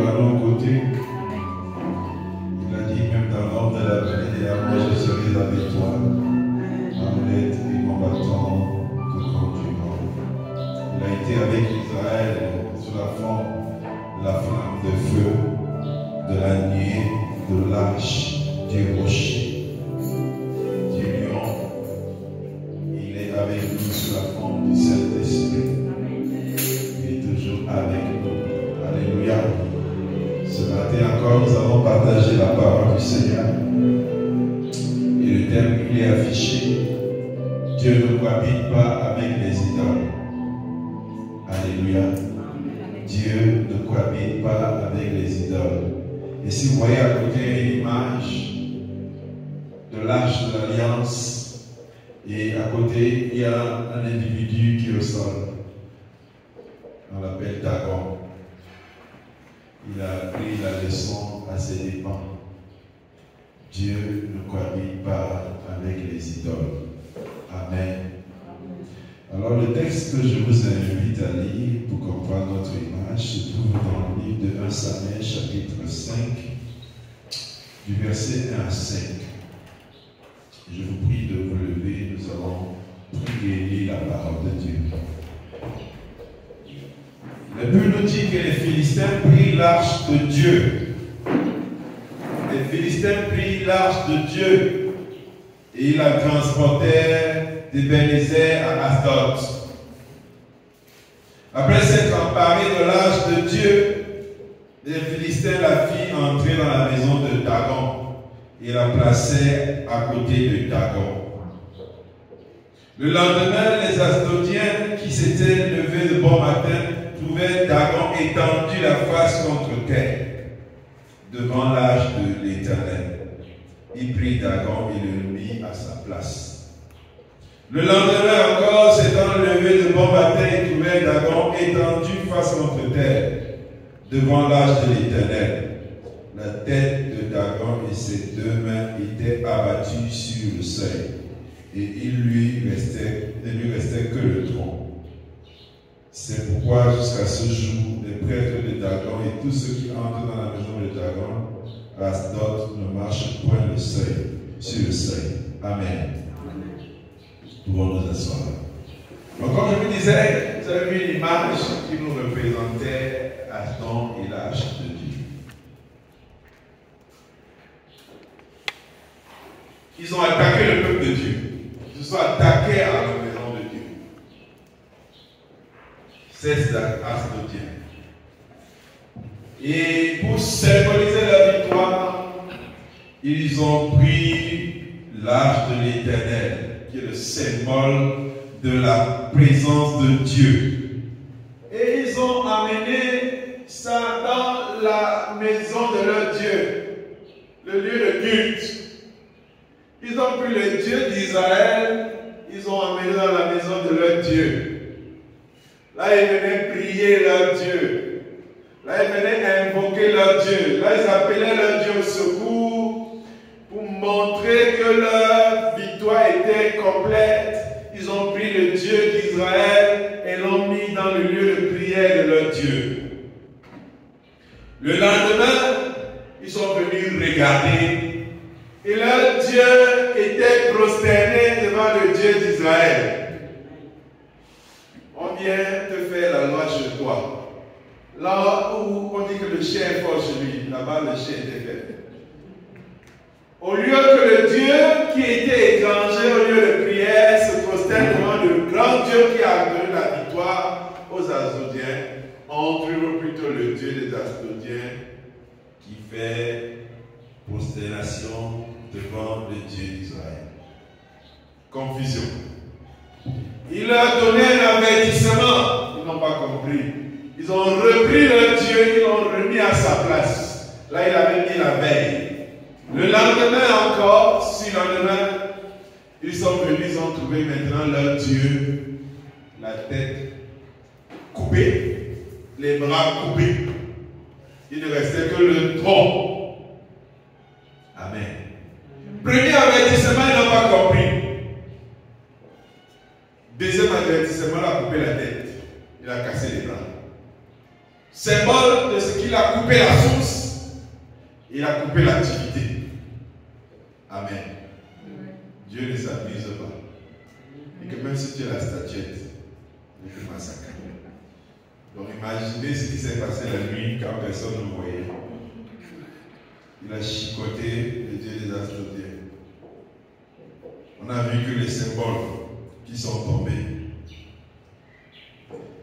à nos côtés. Il a dit même dans l'ombre de la vallée de la mort, je serai avec toi. Mon aide et mon bâton te conduiront. Il a été avec Israël sous la forme de la flamme de feu, de la nuée, de l'arche, du rocher, du lion. Il est avec nous sous la forme du Saint-Esprit. Il est toujours avec nous. Alléluia. Ce matin encore, nous avons partagé la parole du Seigneur. Et le thème, il est affiché. Dieu ne cohabite pas avec les idoles. Alléluia. Dieu ne cohabite pas avec les idoles. Et si vous voyez à côté une image de l'arche de l'Alliance, et à côté, il y a un individu qui est au sol. On l'appelle Dagon. Il a pris la leçon à ses dépens. Dieu ne cohabite pas avec les idoles. Amen. Alors le texte que je vous invite à lire pour comprendre notre image se trouve dans le livre de 1 Samuel chapitre 5 du verset 1 à 5. Je vous prie de vous lever, nous allons prier et lire la parole de Dieu. La Bible nous dit que les Philistins prirent l'arche de Dieu. Les Philistins prirent l'arche de Dieu et ils la transportèrent d'Ebenezer à Asdod. Après s'être emparés de l'arche de Dieu, les Philistins la firent entrer dans la maison de Dagon et la placèrent à côté de Dagon. Le lendemain, les Asdodiens qui s'étaient levés de bon matin trouvèrent Dagon étendu la face contre terre devant l'arche de l'Éternel. Il prit Dagon et le mit à sa place. Le lendemain encore, s'étant levé de bon matin, ils trouvèrent Dagon étendu face contre terre devant l'arche de l'Éternel. La tête de Dagon et ses deux mains étaient abattues sur le seuil, et il ne lui restait que le tronc. C'est pourquoi jusqu'à ce jour, les prêtres de Dagon et tous ceux qui entrent dans la maison de Dagon à Asdod ne marchent point sur le seuil. Amen. Nous pouvons nous asseoir. Donc, comme je vous disais, vous avez vu une image qui nous représentait Adam et l'arche de Dieu. Ils ont attaqué le peuple de Dieu. Ils se sont attaqués à la maison de Dieu. C'est Asdodiens. Et pour symboliser la victoire, ils ont pris l'arche de l'Éternel, qui est le symbole de la présence de Dieu. Et ils ont amené ça dans la maison de leur Dieu, le lieu de culte. Ils ont pris le Dieu d'Israël, ils ont amené dans la maison de leur Dieu. Là, ils venaient prier leur Dieu. Là, ils venaient invoquer leur Dieu. Là, ils appelaient leur Dieu au secours pour montrer que leur victoire était complète. Ils ont pris le Dieu d'Israël et l'ont mis dans le lieu de prière de leur Dieu. Le lendemain, ils sont venus regarder et leur Dieu était prosterné devant le Dieu d'Israël. On vient te faire la loi chez toi. Là où on dit que le chien est fort chez lui, là-bas le chien était fait. Au lieu que le Dieu qui était étranger au lieu de prière se prosterne devant le grand Dieu qui a donné la victoire aux Asdodiens, on trouve plutôt le Dieu des Asdodiens qui fait prosternation devant le Dieu d'Israël. Confusion. Il leur donnait un avertissement, ils n'ont pas compris. Ils ont repris leur Dieu, ils l'ont remis à sa place. Là, il avait mis la veille. Le lendemain encore, sur le lendemain, ils sont venus, ils ont trouvé maintenant leur Dieu, la tête coupée, les bras coupés. Il ne restait que le tronc. Amen. Premier avertissement, ils n'ont pas compris. Deuxième avertissement, il a coupé la tête. Il a cassé les bras. Symbole de ce qu'il a coupé la source, il a coupé l'activité. Amen. Dieu ne s'abuse pas. Et que même si tu es la statuette, il te massacre. Donc imaginez ce qui s'est passé la nuit quand personne ne voyait. Il a chicoté les dieux des Astartés. On a vu que les symboles qui sont tombés.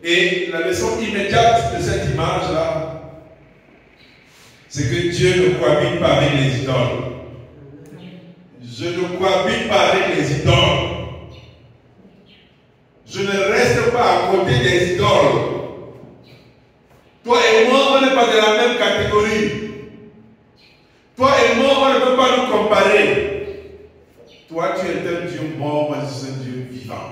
Et la leçon immédiate de cette image-là, c'est que Dieu ne cohabite pas avec les idoles. Je ne cohabite pas avec les idoles. Je ne reste pas à côté des idoles. Toi et moi, on n'est pas de la même catégorie. Toi et moi, on ne peut pas nous comparer. Toi, tu es un Dieu mort, moi, je suis un Dieu vivant.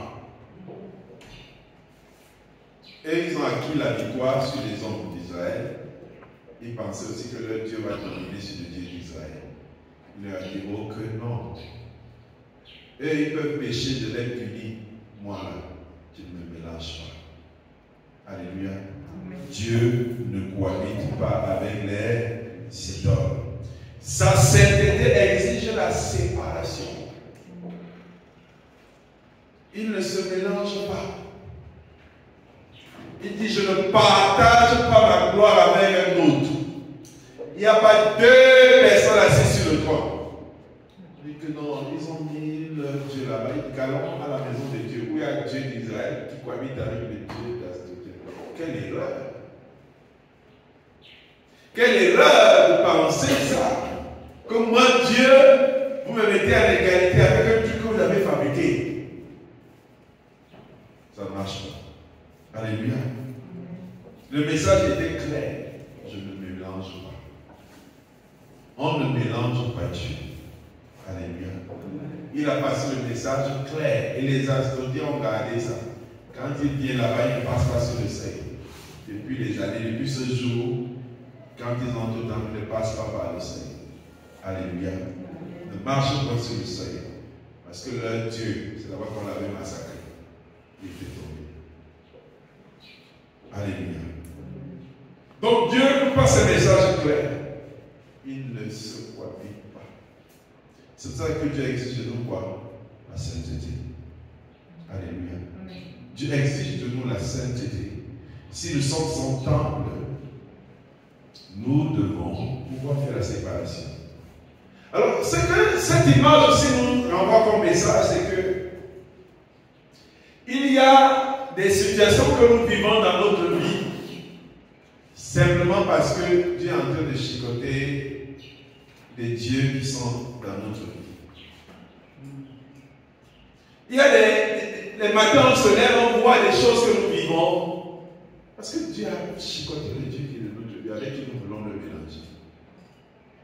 Et ils ont acquis la victoire sur les hommes d'Israël. Ils pensaient aussi que leur Dieu va dominer sur le Dieu d'Israël. Il leur a dit, oh que non. Et ils peuvent pécher, je les punis. Moi là, je ne me mélange pas. Alléluia. Amen. Dieu ne cohabite pas avec les idoles. Sa sainteté exige la séparation. Il ne se mélange pas. Il dit, je ne partage pas ma gloire avec un autre. Il n'y a pas deux personnes assises sur le trône. Il dit que non, ils ont mis leur Dieu là-bas. Il dit qu'allons à la maison de Dieu, où il y a Dieu d'Israël qui cohabite avec le Dieu d'Astarté. Quelle erreur! Quelle erreur de penser ça! Que moi, Dieu, vous me mettez à l'égalité avec un truc que vous avez fabriqué. Ça ne marche pas. Alléluia. Le message était clair. Je ne mélange pas. On ne mélange pas Dieu. Alléluia. Il a passé le message clair. Et les Astartés ont gardé ça. Quand il vient là-bas, il ne passe pas sur le seuil. Depuis les années, depuis ce jour, quand ils entrent dedans, ils ne passent pas par le seuil. Alléluia. Ne marche pas sur le seuil. Parce que leur Dieu, c'est là-bas qu'on l'avait massacré. Il était tombé. Alléluia. Donc Dieu nous passe un message clair. Il ne se cohabite pas. C'est ça que Dieu exige de nous quoi? La sainteté. Alléluia. Dieu exige de nous la sainteté. Si nous sommes son temple, nous devons pouvoir faire la séparation. Alors, ce que cette image aussi nous renvoie comme message, c'est que il y a des situations que nous vivons dans notre vie simplement parce que Dieu est en train de chicoter des dieux qui sont dans notre vie. Il y a les matins, on se lève, on voit des choses que nous vivons parce que Dieu a chicoté le Dieu qui est de notre vie, avec qui nous voulons le mélanger.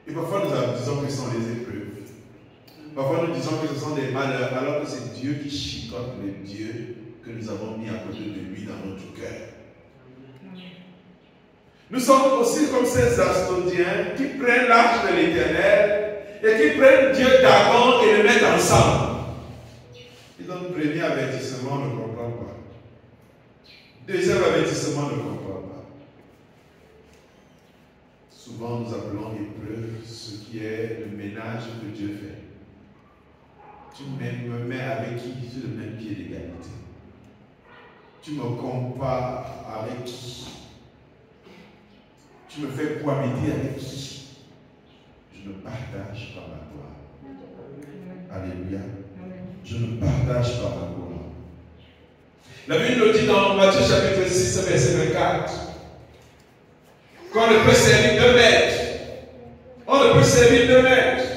Et parfois nous disons que ce sont les épreuves. Parfois nous disons que ce sont des malheurs, alors que c'est Dieu qui chicote le Dieu que nous avons mis à côté de lui dans notre cœur. Nous sommes aussi comme ces Astartiens qui prennent l'arche de l'Éternel et qui prennent Dieu d'Agon et le mettent ensemble. Ils donnent le premier avertissement, on ne comprend pas. Deuxième avertissement, on ne comprend pas. Souvent nous appelons épreuve ce qui est le ménage que Dieu fait. Tu me mets avec qui sur le même pied d'égalité. Tu me compares avec qui? Tu me fais cohabiter avec qui? Je ne partage pas ma gloire. Alléluia. Je ne partage pas ma gloire. La Bible le dit dans Matthieu chapitre 6, verset 24. Qu'on ne peut servir deux maîtres. On ne peut servir deux maîtres.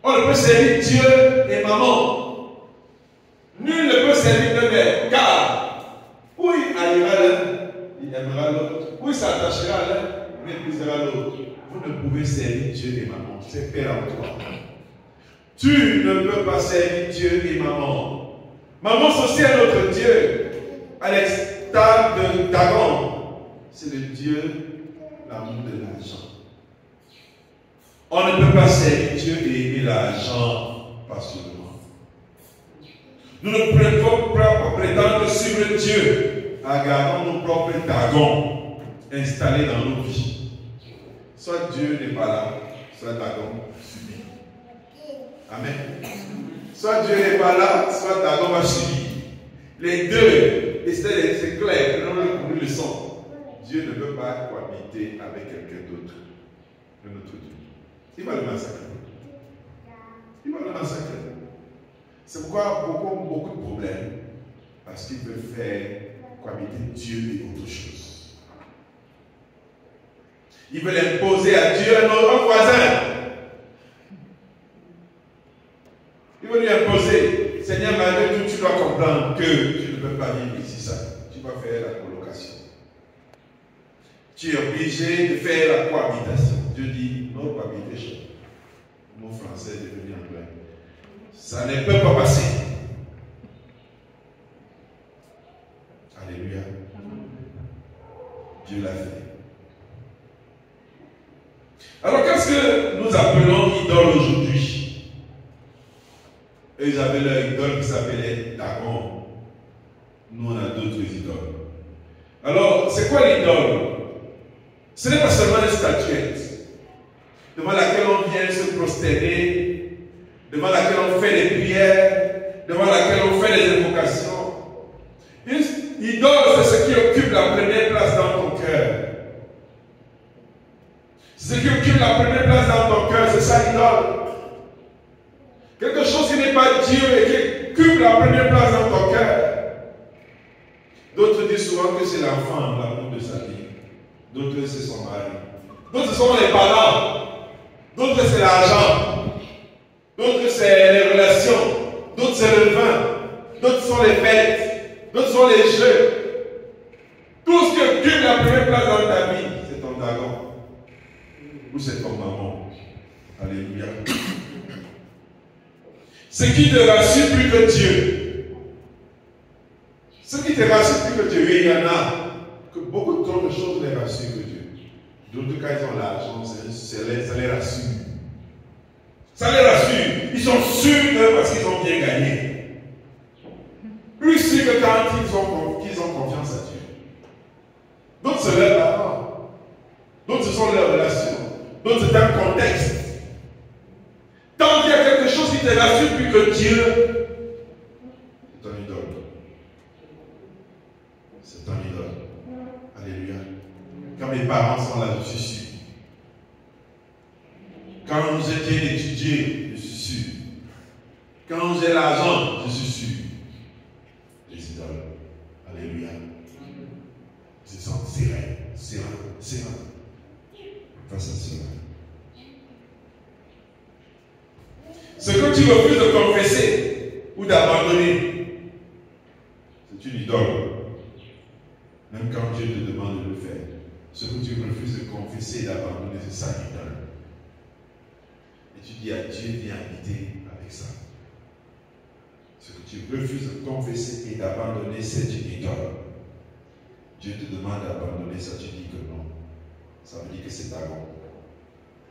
On ne peut servir Dieu et maman. Nul ne peut servir deux maîtres. Car, où il allera l'un, il aimera l'autre. Où il s'attachera à l'un, il méprisera l'autre. Vous ne pouvez servir Dieu et maman. C'est péremptoire. Tu ne peux pas servir Dieu et maman. Maman, c'est aussi un autre Dieu. À l'extase de Dagon. C'est le Dieu, l'amour de l'argent. On ne peut pas servir Dieu et aimer l'argent passionnément. Nous ne pouvons pas prétendre suivre Dieu en gardant nos propres dragons installés dans nos vies. soit Dieu n'est pas là, soit Dagon subit. Amen. Soit Dieu n'est pas là, soit Dagon va subir. Les deux, et c'est clair, nous le leçon. Dieu ne peut pas cohabiter avec quelqu'un d'autre. Un autre Dieu. Il va le massacrer. Il va le massacrer. C'est pourquoi beaucoup de problèmes. Parce qu'il veut faire cohabiter Dieu et autre chose. Il veut l'imposer à Dieu un voisin. Il veut lui imposer. Seigneur, malgré tout, tu dois comprendre que tu ne peux pas vivre ici ça. Tu vas faire la colocation. Tu es obligé de faire la cohabitation. Dieu dit, no cohabitation. Le mot français est devenu anglais. Ça ne peut pas passer. Alléluia. Dieu l'a fait. Alors qu'est-ce que nous appelons idole aujourd'hui? Ils avaient leur idole qui s'appelait Dagon. Nous on a d'autres idoles. Alors c'est quoi l'idole? Ce n'est pas seulement une statuette devant laquelle on vient se prosterner, devant laquelle on fait des prières, devant laquelle on fait des invocations. L'idole, c'est ce qui occupe la première place dans ton cœur. Ce qui occupe la première place dans ton cœur, c'est ça l'idole. Quelque chose qui n'est pas Dieu et qui occupe la première place dans ton cœur. D'autres disent souvent que c'est l'enfant, l'amour de sa vie. D'autres, c'est son mari. D'autres, ce sont les parents. D'autres, c'est l'argent. D'autres, c'est les relations. D'autres, c'est le vin. D'autres sont les fêtes. D'autres sont les jeux. Tout ce qui occupe la première place dans ta vie, c'est ton Dagon. Ou c'est ton maman. Alléluia. Ce qui te rassure plus que Dieu. Ce qui te rassure plus que Dieu, il y en a que beaucoup de choses les rassurent que Dieu. D'autres cas, ils ont l'argent, ça les rassure. Ça les rassure. Ils sont sûrs que parce qu'ils ont bien gagné. Plus sûr que quand qu'ils ont confiance à Dieu. D'autres, c'est leurs parents. D'autres, ce sont leurs relations. D'autres, c'est un contexte. Tant qu'il y a quelque chose qui te rassure plus que Dieu, c'est ton idole. C'est ton idole. Alléluia. Quand mes parents sont là, je suis sûr. Quand j'étais étudié, je suis sûr. Quand j'ai l'argent, je suis sûr. Les idoles. Alléluia. Je sens serein. Face à cela. Ce que tu refuses de confesser ou d'abandonner, c'est une idole. Même quand Dieu te demande de le faire, ce que tu refuses de confesser et d'abandonner, c'est ça l'idole. Et tu dis à Dieu, viens habiter avec ça. Ce que tu refuses de confesser et d'abandonner, c'est une idole. Dieu te demande d'abandonner ça, tu dis que non. Ça veut dire que c'est Dagon.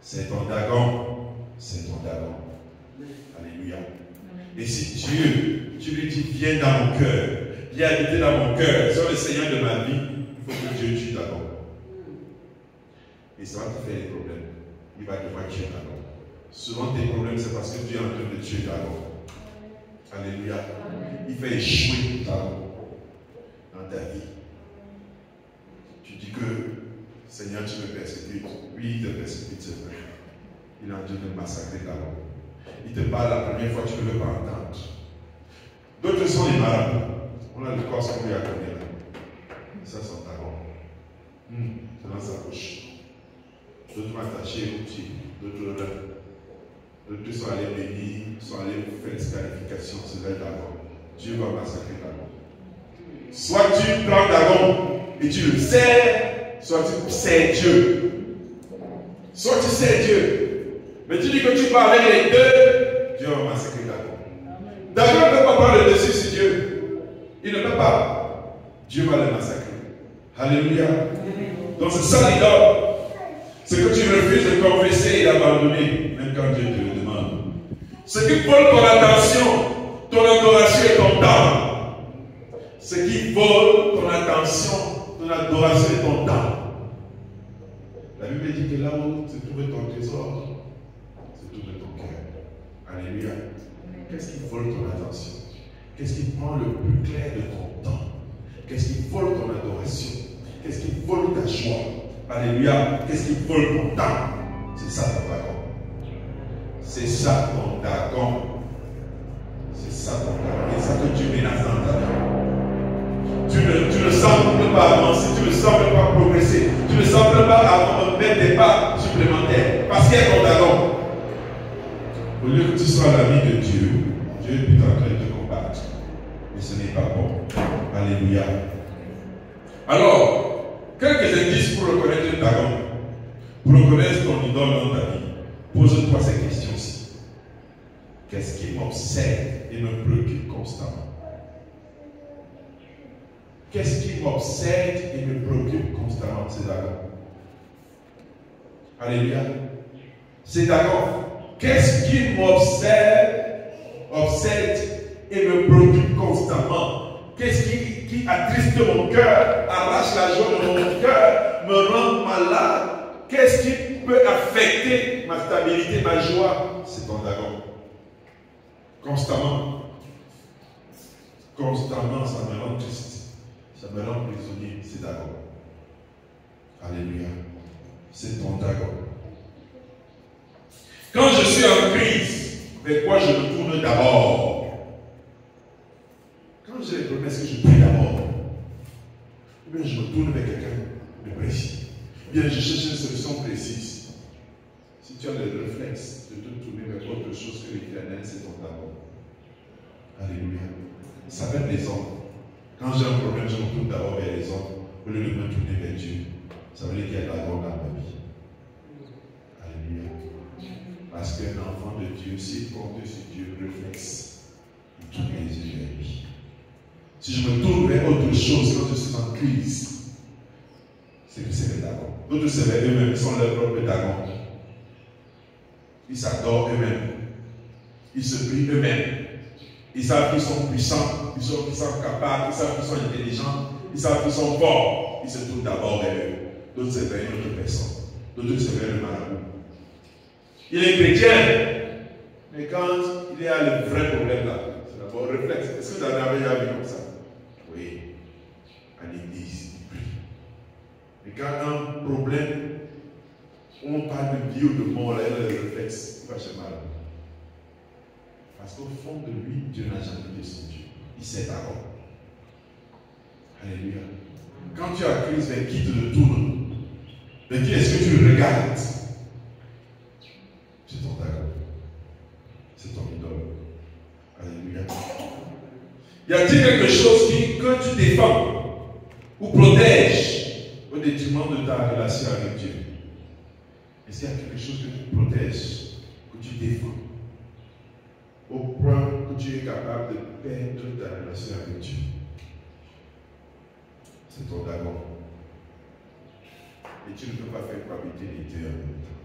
C'est ton Dagon. C'est ton Dagon. Alléluia. Et si Dieu, tu lui dis, viens dans mon cœur, viens habiter dans mon cœur, sois le Seigneur de ma vie, il faut que Dieu tue Dagon. Et ça va te faire des problèmes. Il va devoir tuer Dagon. Souvent tes problèmes, c'est parce que Dieu est en train de tuer Dagon. Alléluia. Il fait échouer Dagon dans ta vie. Tu dis que, Seigneur, tu me persécutes. Oui, il te persécute, c'est vrai. Il est en train de massacrer Dagon. Il te parle la première fois, tu ne veux pas entendre. D'autres sont les malades. On a le corps qu'on lui a donné là. Ça, c'est Dagon. C'est dans sa bouche. D'autres sont attachés au pied. D'autres sont allés bénir, sont allés faire des scarifications. C'est vers Dagon. Dieu va massacrer Dagon. Soit tu prends Dagon et tu le sers, soit tu sers Dieu. Soit tu sers Dieu. Mais tu dis que tu pars avec les deux, Dieu va massacrer Dagon. Dagon ne peut pas prendre le dessus sur Dieu. Il ne peut pas. Dieu va le massacrer. Alléluia. Donc c'est ça l'idole. Ce que tu refuses de confesser et d'abandonner, même quand Dieu te le demande. Ce qui vole ton attention, ton adoration et ton temps. Ce qui vole ton attention, ton adoration et ton temps. La Bible dit que là où se trouve ton trésor, se trouve ton cœur. Alléluia. Qu'est-ce qui vole ton attention? Qu'est-ce qui prend le plus clair de ton temps? Qu'est-ce qui vole ton adoration? Qu'est-ce qui vole ta joie? Alléluia. Qu'est-ce qui vole ton temps? C'est ça ton dragon. C'est ça ton dragon. C'est ça ton dragon. C'est ça que tu menaces dans ta vie. Tu ne sembles pas avancer, tu ne sembles pas progresser, tu ne sembles pas mettre des pas supplémentaires. Parce qu'il y a ton dragon. Au lieu que tu sois l'ami de Dieu, Dieu est plutôt en train de te combattre. Mais ce n'est pas bon. Alléluia. Alors, quelques indices pour reconnaître le dragon. Pour reconnaître ton idole dans ta vie, pose-toi ces questions-ci. Qu'est-ce qui m'obsède et me préoccupe constamment? Qu'est-ce qui m'obsède et me préoccupe constamment? C'est d'accord. Alléluia. C'est d'accord. Qu'est-ce qui m'obsède et me préoccupe constamment? Qu'est-ce qui attriste mon cœur, arrache la joie de mon cœur, me rend malade? Qu'est-ce qui peut affecter ma stabilité, ma joie? C'est ton dragon. Constamment. Constamment, ça me rend triste. Ça me rend prisonnier. C'est dragon. Alléluia. C'est ton dragon. Quand je suis en crise, vers quoi je me tourne d'abord? Quand j'ai des problèmes, est-ce que je prie d'abord? Ou bien je me tourne vers quelqu'un de précis? Ou bien je cherche une solution précise? Si tu as le réflexe de te tourner vers autre chose que l'éternel, c'est ton dragon. Alléluia. Ça va être les hommes. Quand j'ai un problème, je me tourne d'abord vers les hommes au lieu de me tourner vers Dieu. Ça veut dire qu'il y a un dragon dans ma vie. Alléluia. Parce qu'un enfant de Dieu, s'il compte sur Dieu, réflexe, il tourne les yeux vers lui. Si je me tourne vers autre chose quand je suis en crise, c'est que c'est les dragons. D'autres, c'est vers eux-mêmes, ils sont leurs propres dragons. Ils s'adorent eux-mêmes. Ils se prient eux-mêmes. Ils savent qu'ils sont puissants, ils sont capables, ils savent qu'ils sont intelligents, ils savent qu'ils sont forts. Ils se tournent d'abord vers eux. D'autres, c'est vers une autre personne. D'autres, c'est vers le marabout. Il est chrétien, mais quand il y a le vrai problème là, c'est d'abord réflexe. Est-ce que vous avez déjà vu comme ça? Oui. À l'église, il prie. Mais quand un problème, on parle de vie ou de mort, là, il a le réflexe, il va chez mal. Parce qu'au fond de lui, Dieu n'a jamais été son Dieu. Il sait d'abord. Alléluia. Quand tu as crise, vers qui te tourne? Vers qui est-ce que tu regardes? C'est ton dragon. C'est ton idole. Alléluia. Y a-t-il quelque chose que tu défends ou protèges au détriment de ta relation avec Dieu? Est-ce qu'il y a quelque chose que tu protèges, que tu défends, au point que tu es capable de perdre ta relation avec Dieu? C'est ton dragon. Et tu ne peux pas faire cohabiter les deux en même temps.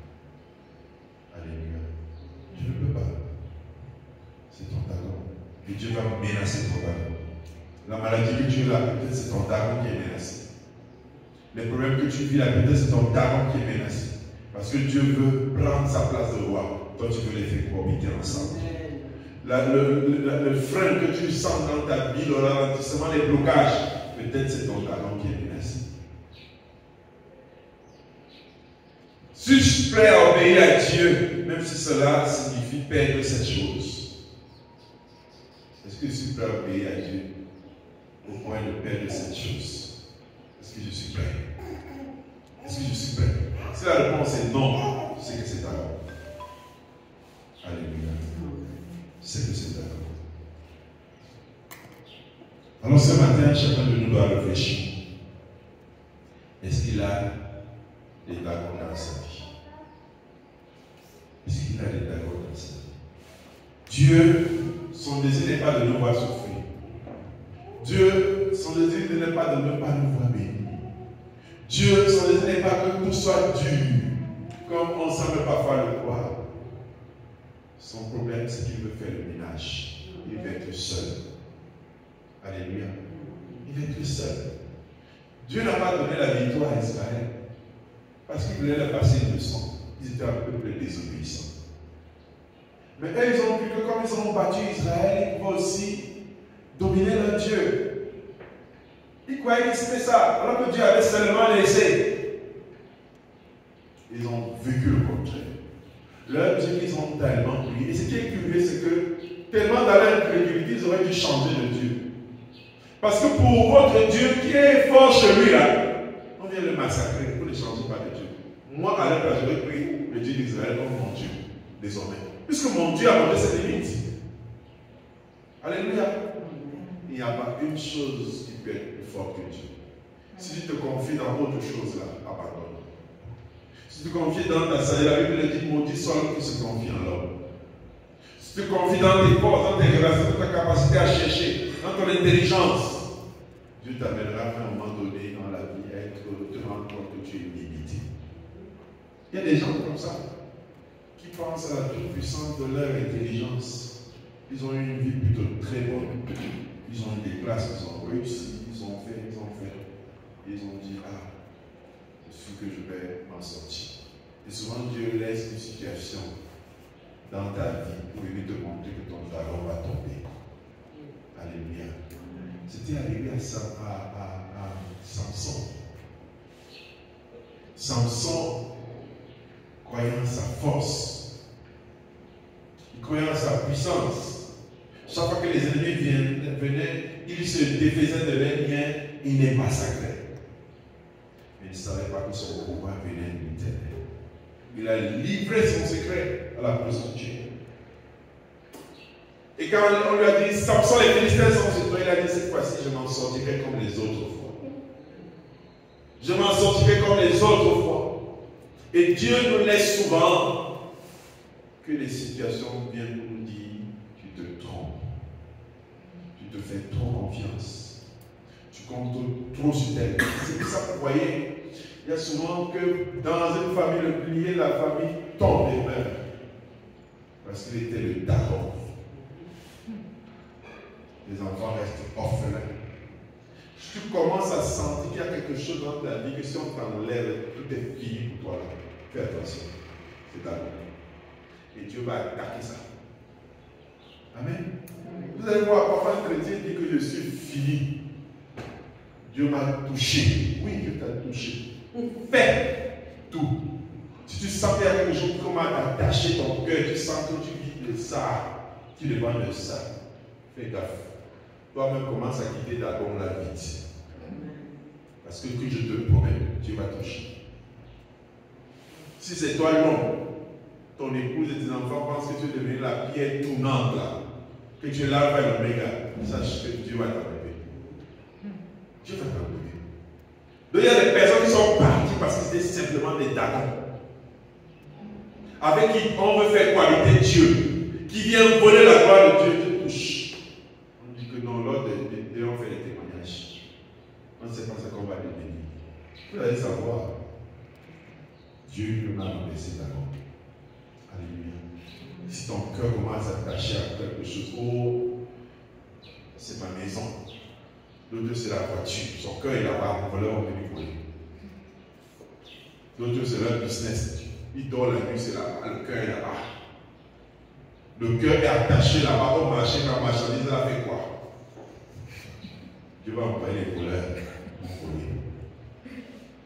Alléluia. Tu ne peux pas. C'est ton dragon. Et Dieu va menacer ton dragon. La maladie que tu as là, peut-être c'est ton dragon qui est menacé. Les problèmes que tu vis là, peut-être c'est ton dragon qui est menacé. Parce que Dieu veut prendre sa place de roi. Toi, tu veux les faire cohabiter ensemble. Le frein que tu sens dans ta vie, le ralentissement, les blocages, peut-être c'est ton dragon qui est menacé. Suis-je prêt à obéir à Dieu, même si cela signifie perdre cette chose? Est-ce que je suis prêt à obéir à Dieu au point de perdre cette chose? Est-ce que je suis prêt? Est-ce que je suis prêt? Si la réponse est non, c'est que c'est d'accord. Alléluia. C'est que c'est d'accord. Alors ce matin, chacun de nous doit réfléchir. Est-ce qu'il a des dragons dans sa vie? Est-ce qu'il a des dragons dans sa vie? Dieu, son désir n'est pas de nous voir souffrir. Dieu, son désir n'est pas de ne pas nous voir bénis. Dieu, son désir n'est pas que tout soit dur, comme on semble parfois le croire. Son problème, c'est qu'il veut faire le ménage. Il veut être seul. Alléluia. Il veut être seul. Dieu n'a pas donné la victoire à Israël Parce qu'ils voulaient leur passer une leçon. Ils étaient un peuple désobéissant. Mais eux, ils ont vu que comme ils ont battu Israël, ils pouvaient aussi dominer leur Dieu. Ils croyaient que c'était ça, alors que Dieu avait seulement laissé. Ils ont vécu le contraire. Leur Dieu qu'ils ont tellement prié. Et ce qui est curieux, c'est que tellement dans leur incrédulité, ils auraient dû changer de Dieu. Parce que pour votre Dieu qui est fort chez lui là, on vient le massacrer. Vous ne changez pas de Dieu. Moi, à leur place, j'aurais pris le Dieu d'Israël comme mon Dieu, désormais. Puisque mon Dieu a montré ses limites. Alléluia. Il n'y a pas une chose qui peut être plus forte que Dieu. Si tu te confies dans autre chose là, abandonne. Si tu te confies dans ta salle, la Bible dit maudit soit l'homme qui se confie en l'homme. Si tu te confies dans tes forces, dans tes relations, dans ta capacité à chercher, dans ton intelligence, Dieu t'amènera à un moment donné dans la vie à te rendre compte que tu es limité. Il y a des gens comme ça qui pensent à la toute-puissance de leur intelligence. Ils ont eu une vie plutôt très bonne. Ils ont eu des classes, ils ont réussi, ils ont fait. Ils ont dit, ah, je suis que je vais m'en sortir. Et souvent, Dieu laisse une situation dans ta vie pour lui te montrer que ton dragon va tomber. Alléluia. C'était arrivé à Samson. Samson, croyant sa force, il croyait en sa puissance. Chaque fois que les ennemis venaient, il se défaisait de leurs biens, il les massacrait. Mais il ne savait pas que son pouvoir venait de l'Éternel. Il a livré son secret à la prostituée. Et quand on lui a dit, Samson, les Philistins sont sur toi, il a dit, cette fois-ci, je m'en sortirai comme les autres fois. Je m'en sortirai comme les autres fois. Et Dieu nous laisse souvent que les situations viennent pour nous dire, tu te trompes. Tu te fais trop confiance. Tu comptes trop sur tel. C'est pour ça que vous voyez, il y a souvent que dans une famille, le pilier de la famille tombe et meurt. Parce qu'il était le daron. Les enfants restent orphelins. Si tu commences à sentir qu'il y a quelque chose dans ta vie, que si on t'enlève, tout est fini pour toi. Fais attention. C'est ta vie. Et Dieu va attaquer ça. Amen. Vous allez voir, parfois un chrétien dit que je suis fini. Dieu m'a touché. Oui, Dieu t'a touché. Fais tout. Si tu sens qu'il y a quelque chose qui commence à attacher ton cœur, tu sens que tu vis de ça, tu dépends de ça. Fais gaffe. Toi-même commence à quitter d'abord la vie. Parce que je te promets, Dieu va toucher. Si c'est toi l'homme, ton épouse et tes enfants pensent que tu es devenu la pierre tournante là, que tu es l'alpha et l'oméga, sache que Dieu va t'enlever. Dieu va t'enlever. Donc il y a des personnes qui sont parties parce que c'était simplement des dragons. Avec qui on veut faire qualité Dieu, qui vient voler la gloire de Dieu, te touche. On dit que non, lors de on fait les témoignages. On ne sait pas ce qu'on va devenir. Vous allez savoir, Dieu nous a laissé d'abord. Alléluia. Si ton cœur commence à t'attacher à quelque chose, oh, c'est ma maison. L'autre, c'est la voiture. Son cœur est là-bas, on va leur venir voler. L'autre, c'est leur business. Il dort la nuit, c'est là-bas. Le cœur est là-bas. Le cœur est attaché là-bas au marché. Quand la marchandise, elle a fait quoi? Dieu va envoyer les voleurs pour voler.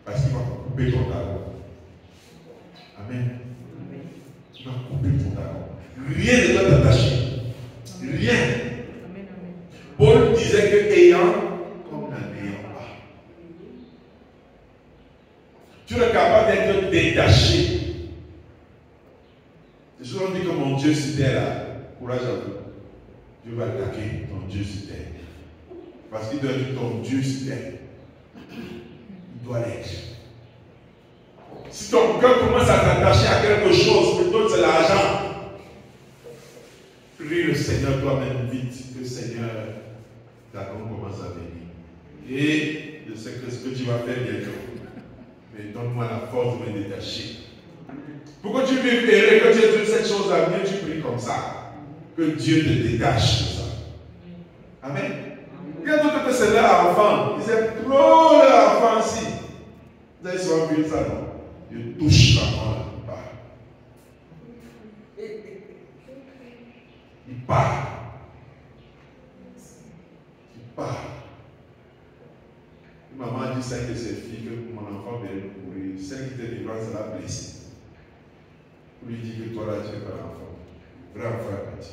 Parce qu'il va couper ton talon. Amen. Il va couper ton talon. Rien ne doit t'attacher. Rien. Paul disait que ayant comme n'ayant pas. Tu es capable d'être détaché. C'est souvent dit que mon Dieu sur terre là. Courage à vous. Dieu va attaquer ton Dieu sur terre. Parce qu'il doit être ton Dieu sur terre. Il doit l'être. Si ton cœur commence à t'attacher à quelque chose, peut-être c'est l'argent. Prie le Seigneur toi-même vite. Le Seigneur, d'accord, commence à venir. Et je sais que ce que tu vas faire bientôt. Mais donne-moi la force de me détacher. Pourquoi tu veux espérer que tu aies cette chose à venir, tu pries comme ça. Que Dieu te détache de ça. Amen. Il y a d'autres que c'est leur enfant. Ils aiment trop leur enfant ici. Vous avez souvent vu ça, non? Dieu touche Laban, il part. Il part. Il part. Maman a dit celle de ses filles que mon enfant venait mourir. Celle qui était vivante, ça l'a blessé. Pour lui dire que toi là, tu n'es pas l'enfant. Vrai enfant est parti.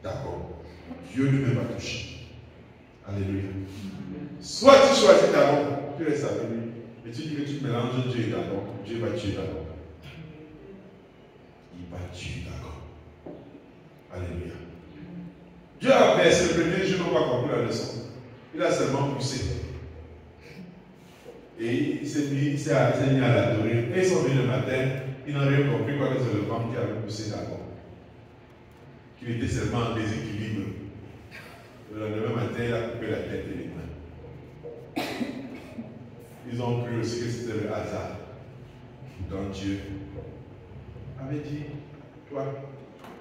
D'accord. Dieu ne m'a pas touché. Alléluia. Soit tu choisis d'abord, tu restes avec lui. Et tu dis que tu mélanges Dieu et d'abord. Dieu va tuer d'abord. Il va tuer d'abord. Alléluia. Dieu a versé le premier jour, on va compris la leçon. Il a seulement poussé. Et il s'est mis à l'adorer. Et ils sont venus le matin, ils n'ont rien compris quoi que c'est le ventre qui avait poussé d'abord. Qu'il était seulement en déséquilibre. Le lendemain matin, il a coupé la tête et les mains. Ils ont cru aussi que c'était le hasard. Donc Dieu avait dit, toi,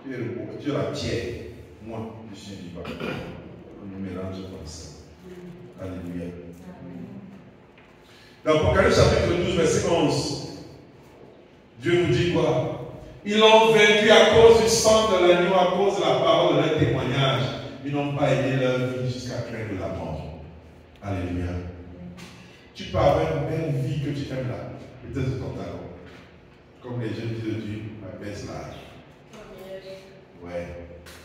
tu es la pierre. Moi, je suis vivant. On nous mélange comme ça. Alléluia. Dans Apocalypse chapitre 12, verset 11, Dieu nous dit quoi? Ils l'ont vaincu à cause du sang de l'agneau, à cause de la parole de leur témoignage. Ils n'ont pas aidé leur vie jusqu'à craindre la mort. Alléluia. Tu peux avoir une belle vie que tu aimes là, peut-être de ton talent. Comme les jeunes disent de Dieu, ma best life. Ouais,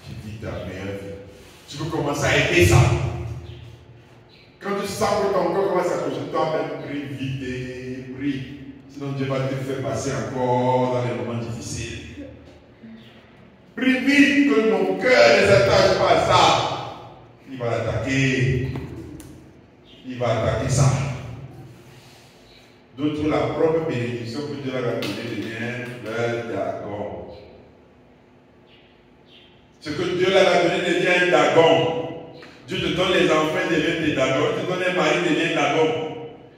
tu vis ta meilleure vie. Tu peux commencer à aider ça. Quand tu sens que ton corps commence à toucher, toi-même prie vite et prie. Sinon Dieu va te faire passer encore dans les moments difficiles. Prie vite que mon cœur ne s'attache pas à ça. Il va l'attaquer. Il va attaquer ça. D'autres, la propre bénédiction que Dieu leur a donnée devient leur dagon. Ce que Dieu leur a donné devient un dagon. Dieu te donne les enfants, ils deviennent des dagons. Tu donnes un mari, il devient dagon.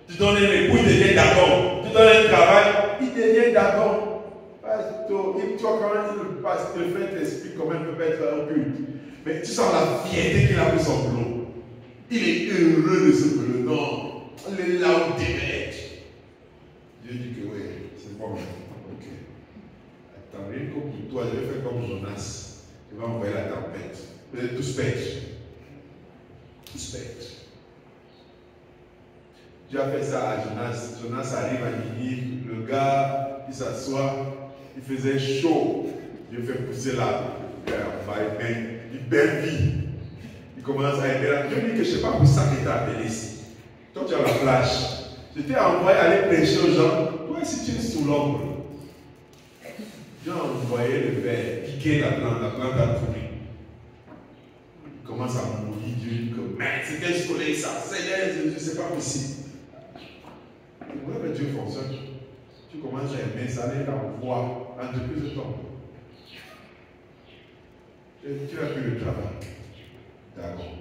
Tu donnes un époux, il devient dagon. Tu donnes un travail, il devient dagon. Pasteur, et toi, quand le pasteur fait t'explique comment il peut être un culte. Mais tu sens la fierté qu'il a pris son boulot. Il est heureux de ce boulot. Non, il est là où t'es. Dieu dit que oui, c'est bon. Ok. Attends, rien que pour toi, je vais faire comme Jonas. Je vais envoyer la tempête. Vous êtes tous pêches. Tous pêches. Dieu a fait ça à Jonas. Jonas arrive à Ninive. Le gars, il s'assoit. Il faisait chaud. Dieu fait pousser là. Il belle vie. Il commence à aider. Dieu dit que je ne sais pas pour ça qu'il t'a appelé ici. Toi, tu as la plage. Je t'ai envoyé aller prêcher aux gens. Toi, si tu es sous l'ombre, Dieu a envoyé le verre, piquer la plante a pourri. Il commence à mourir. Dieu dit que, mais c'est quel soleil ça? Seigneur, c'est pas possible. Voilà que Dieu fonctionne. Tu commences à aimer ça, aller t'envoie entreprise de temps. Tu as pris le travail. D'accord.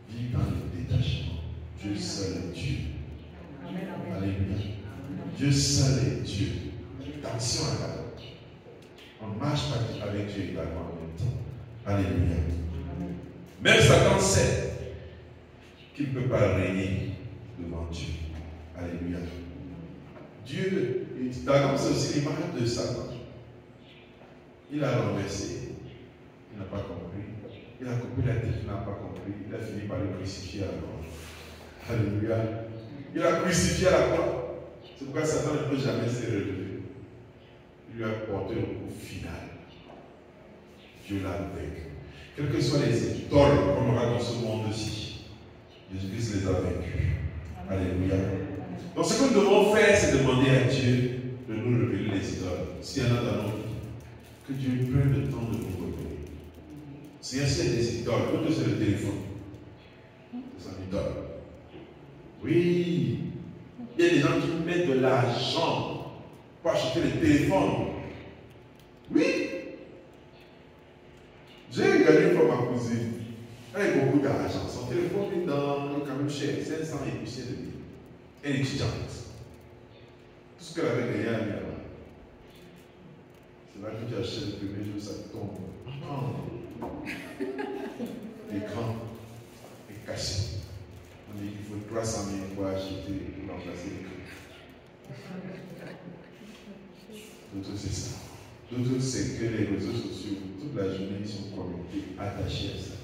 Vis dans le détachement. Dieu seul est Dieu. Alléluia. Dieu seul est Dieu. Attention à la porte. On marche pas avec Dieu également en même temps. Alléluia. Même Satan sait qu'il ne peut pas régner devant Dieu. Alléluia. Dieu, d'accord, c'est aussi l'image de Satan. Il a renversé. Il n'a pas compris. Il a coupé la tête, il n'a pas compris. Il a fini par le crucifier à la croix. Alléluia. Il a crucifié à la croix. C'est pourquoi Satan ne peut jamais se relever. Il lui a porté le coup final. Dieu l'a vaincu. Quelles que soient les idoles qu'on aura dans ce monde-ci, Jésus-Christ les a vaincus. Alléluia. Donc ce que nous devons faire, c'est demander à Dieu de nous révéler les idoles. S'il y en a dans nos vies, que Dieu prenne le temps de nous révéler. S'il y a des idoles, d'autres c'est le téléphone. C'est un idole. Oui. Il y a des gens qui mettent de l'argent pour acheter les téléphones. Oui. J'ai regardé une fois ma cousine. Elle a beaucoup d'argent. Son téléphone est quand même cher. 500 et poussières de vie. Elle est étudiante. Tout ce qu'elle avait gagné à lui là-bas. C'est là que tu achètes le premier jour, ça tombe. L'écran est cassé. On dit qu'il faut 300 000 pour acheter, pour remplacer les clés. D'autres, c'est ça. D'autres, c'est que les réseaux sociaux, toute la journée, ils sont connectés, attachés à ça.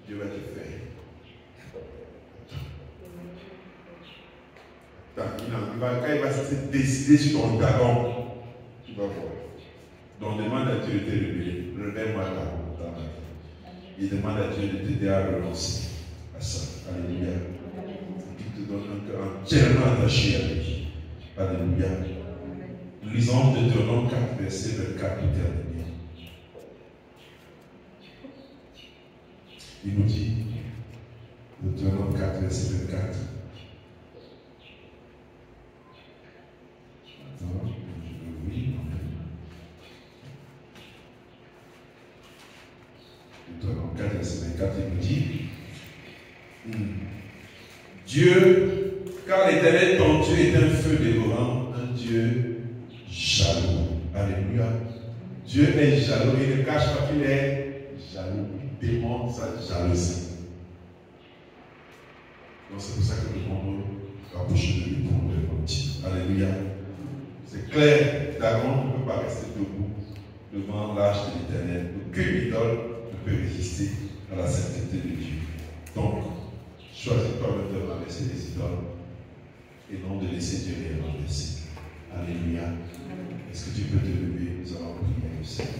Dieu va te faire. Quand il va se décider sur ton talon, tu vas voir. Donc demande à Dieu de te révéler. Révèle-moi ta dans ma vie. Il demande à Dieu de t'aider à relancer à ça. Alléluia. Il te donne un cœur entièrement attaché à lui. Alléluia. Lisons Deutéronome 4, verset 24 pour terminer. Il nous dit, Deutéronome 4, verset 24. Oui, Deutéronome 4, verset 24, il nous dit, Dieu, car l'Éternel, ton Dieu, est un feu dévorant, un Dieu jaloux. Alléluia. Dieu est jaloux, il ne cache pas qu'il est jaloux, il démontre sa jalousie. Donc c'est pour ça que le monde rapproche de lui pour le repentir. Alléluia. C'est clair, Dagon ne peut pas rester debout devant l'arche de l'Éternel. Aucune idole ne peut résister à la sainteté de Dieu. Donc, choisis toi-même de renverser les idoles et non de laisser Dieu les renverser. Alléluia. Est-ce que tu peux te lever? Nous allons prier le Seigneur.